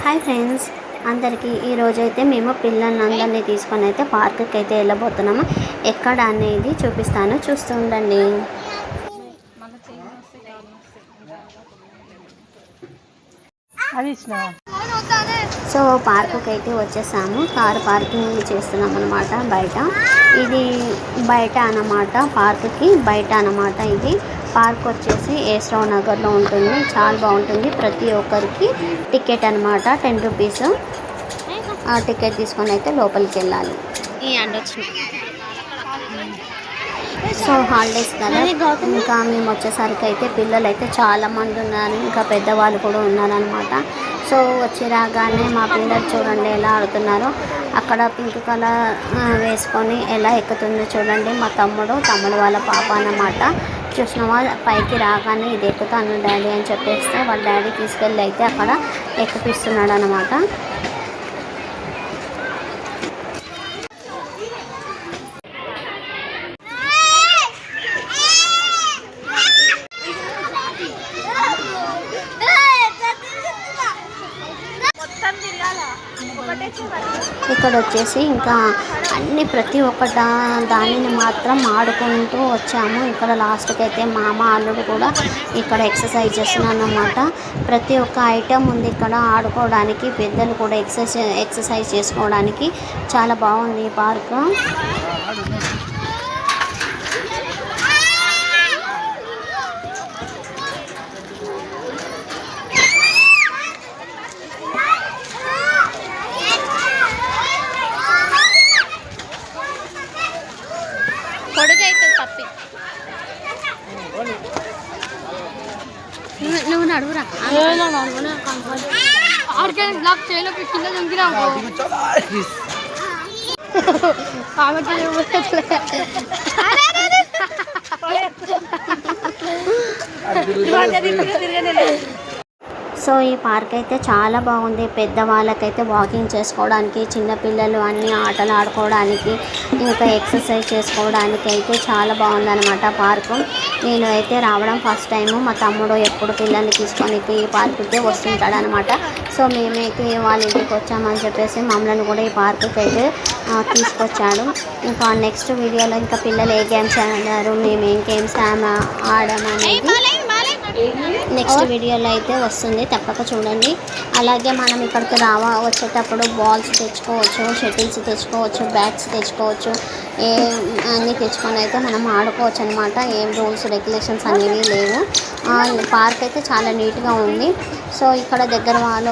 Hi friends అందరికీ ఈరోజైతే మేము పిల్లలందరినీ తీసుకొని అయితే పార్క్కి అయితే వెళ్ళబోతున్నాము. ఎక్కడ అనేది చూపిస్తాను, చూస్తూ ఉండండి. సో పార్కుకి అయితే వచ్చేసాము. కారు పార్కింగ్ చేస్తున్నాం అనమాట బయట. ఇది బయట అన్నమాట, పార్కుకి బయట అన్నమాట. ఇది పార్క్ వచ్చేసి ఏస్రావు నగర్లో ఉంటుంది. చాలా బాగుంటుంది. ప్రతి ఒక్కరికి టికెట్ అనమాట 10 రూపీస్. ఆ టికెట్ తీసుకొని అయితే లోపలికి వెళ్ళాలి. సో హాలిడేస్ కదా, ఇంకా మేము వచ్చేసరికి అయితే పిల్లలు అయితే చాలామంది ఉన్నారు, ఇంకా పెద్దవాళ్ళు కూడా ఉన్నారనమాట. సో వచ్చి రాగానే మా పిల్లలు చూడండి ఎలా ఆడుతున్నారో. అక్కడ పింక్ కలర్ వేసుకొని ఎలా ఎక్కుతుందో చూడండి. మా తమ్ముడు వాళ్ళ పాప అన్నమాట. చూసినావా, పైకి రాగానే ఇది ఎక్కుతాను డాడీ అని చెప్పేస్తే వాళ్ళ డాడీ తీసుకెళ్ళి అయితే అక్కడ ఎక్కిపిస్తున్నాడు అనమాట. ఇక్కడ వచ్చేసి ఇంకా అన్ని ప్రతి ఒక్క దానిని మాత్రం ఆడుకుంటూ వచ్చాము. ఇక్కడ లాస్ట్కి అయితే మామ అల్లుడు కూడా ఇక్కడ ఎక్సర్సైజ్ చేస్తున్నాను అన్నమాట. ప్రతి ఒక్క ఐటెం ఉంది ఇక్కడ ఆడుకోవడానికి. పెద్దలు కూడా ఎక్సర్సైజ్ చేసుకోవడానికి చాలా బాగుంది ఈ పార్క్. నువ్వు నడువురా, బ్లాక్ చేయలేక కింద దొంగినా సో ఈ పార్క్ అయితే చాలా బాగుంది. పెద్దవాళ్ళకైతే వాకింగ్ చేసుకోవడానికి, చిన్నపిల్లలు అన్ని ఆటలు ఆడుకోవడానికి, ఇంకా ఎక్సర్సైజ్ చేసుకోవడానికి అయితే చాలా బాగుందన్నమాట పార్కు. నేను అయితే రావడం ఫస్ట్ టైము. మా తమ్ముడు ఎప్పుడు పిల్లల్ని తీసుకొని ఈ పార్కుకే వస్తుంటాడనమాట. సో మేమైతే వాళ్ళ ఇంటికి వచ్చామని చెప్పేసి మమ్మల్ని కూడా ఈ పార్కుకి అయితే తీసుకొచ్చాడు. ఇంకా నెక్స్ట్ వీడియోలో ఇంకా పిల్లలు ఏ గేమ్స్ ఆడారు, మేము ఏం గేమ్స్ ఆడామనేది నెక్స్ట్ వీడియోలో అయితే వస్తుంది, తప్పక చూడండి. అలాగే మనం ఇక్కడికి వచ్చేటప్పుడు బాల్స్ తెచ్చుకోవచ్చు, షటిల్స్ తెచ్చుకోవచ్చు, బ్యాట్స్ తెచ్చుకోవచ్చు. అన్నీ తెచ్చుకొని అయితే మనం ఆడుకోవచ్చు అనమాట. ఏం రూల్స్ రెగ్యులేషన్స్ అనేవి లేవు. పార్క్ అయితే చాలా నీట్గా ఉంది. సో ఇక్కడ దగ్గర వాళ్ళు